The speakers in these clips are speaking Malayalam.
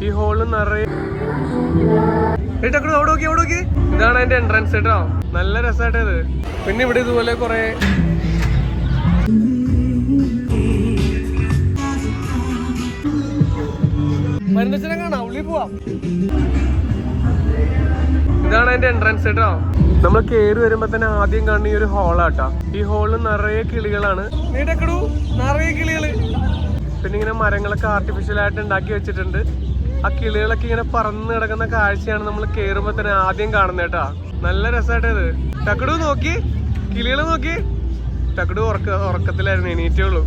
ഈ ഹോളിൽ നിറയെ ഓടോക്കി ഇതാണ് അതിന്റെ എൻട്രൻസ് കേട്ടോ. നല്ല രസമായിട്ടത്. പിന്നെ ഇവിടെ ഇതുപോലെ കുറെ മരുന്നച്ചനെ കാണാം. ഉള്ളിൽ പോവാം. ഇതാണ് അതിന്റെ എൻട്രൻസ് കേട്ടോ. നമ്മൾ കയറി വരുമ്പോ തന്നെ ആദ്യം കാണുന്ന ഈ ഒരു ഹോളാട്ടോ. ഈ ഹോളിൽ നിറയെ കിളികളാണ്. നിറയെ കിളികള്. പിന്നെ ഇങ്ങനെ മരങ്ങളൊക്കെ ആർട്ടിഫിഷ്യൽ ആയിട്ട് ഉണ്ടാക്കി വെച്ചിട്ടുണ്ട്. ആ കിളികളൊക്കെ ഇങ്ങനെ പറന്ന് കിടക്കുന്ന കാഴ്ചയാണ് നമ്മൾ കയറുമ്പോ തന്നെ ആദ്യം കാണുന്നത് കേട്ടാ. നല്ല രസമായിട്ടത്. ടക്കടു നോക്കി, കിളികള് നോക്കി. ടക്കടു ഉറക്കത്തിലായിരുന്നു, എണീറ്റുള്ളൂ.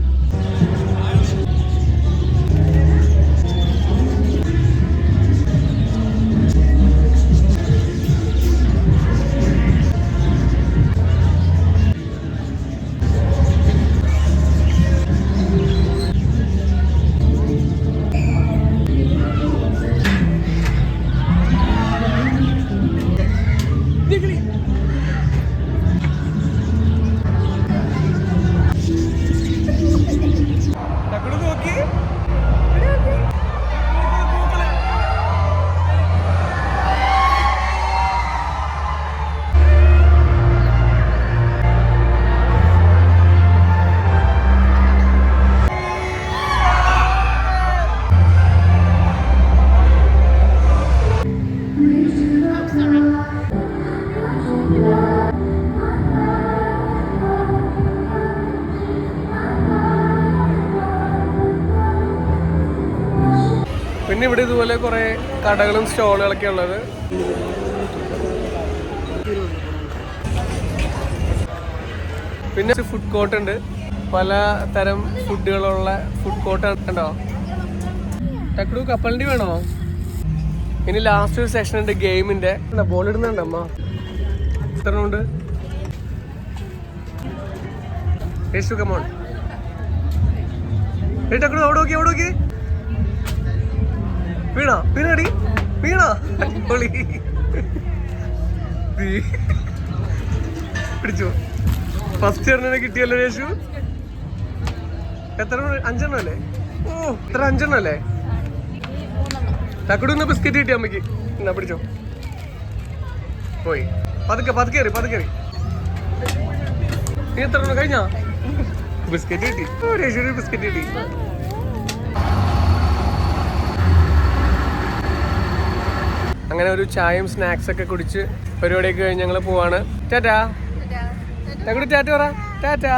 പിന്നെ ഇവിടെ ഇതുപോലെ കുറെ കടകളും സ്റ്റോളുകളൊക്കെ ഉള്ളത്. പിന്നെ ഫുഡ് കോർട്ട് ഉണ്ട്. പല തരം ഫുഡുകളുള്ള ഫുഡ് കോർട്ട് ഉണ്ടോ. ടക്കടു കപ്പലിന്റെ വേണോ? ഇനി ലാസ്റ്റ് ഒരു സെഷൻ ഉണ്ട് ഗെയിമിന്റെ. ബോൾ ഇടുന്നുണ്ട് അമ്മ. എത്ര ഉണ്ട്? കമോൺ. ടക്കടു ഓടോക്കി. വീണടി പൊളി. പിടിച്ചു. ഫസ്റ്റ് എണ്ണനെ കിട്ടിയല്ലോ യേശു. എത്ര 5 അല്ലേ? ഓ എത്ര 5 അല്ലേ? ടക്കടു ഒന്ന് ബിസ്ക്കറ്റ് കിട്ടി അമ്മക്ക്. എന്നാ പിടിച്ചോ. പോയി പതുക്കെ. നീ എത്ര കഴിഞ്ഞാ? ബിസ്ക്കറ്റ് കിട്ടി. യേശുവിന് ബിസ്ക്കറ്റ് കിട്ടി. അങ്ങനെ ഒരു ചായയും സ്നാക്സ് ഒക്കെ കുടിച്ച് പരിപാടിയൊക്കെ കഴിഞ്ഞ് ഞങ്ങൾ പോവാണ്. ടാറ്റാ. ടക്കടു ടാറ്റ പറ. ടാറ്റാ.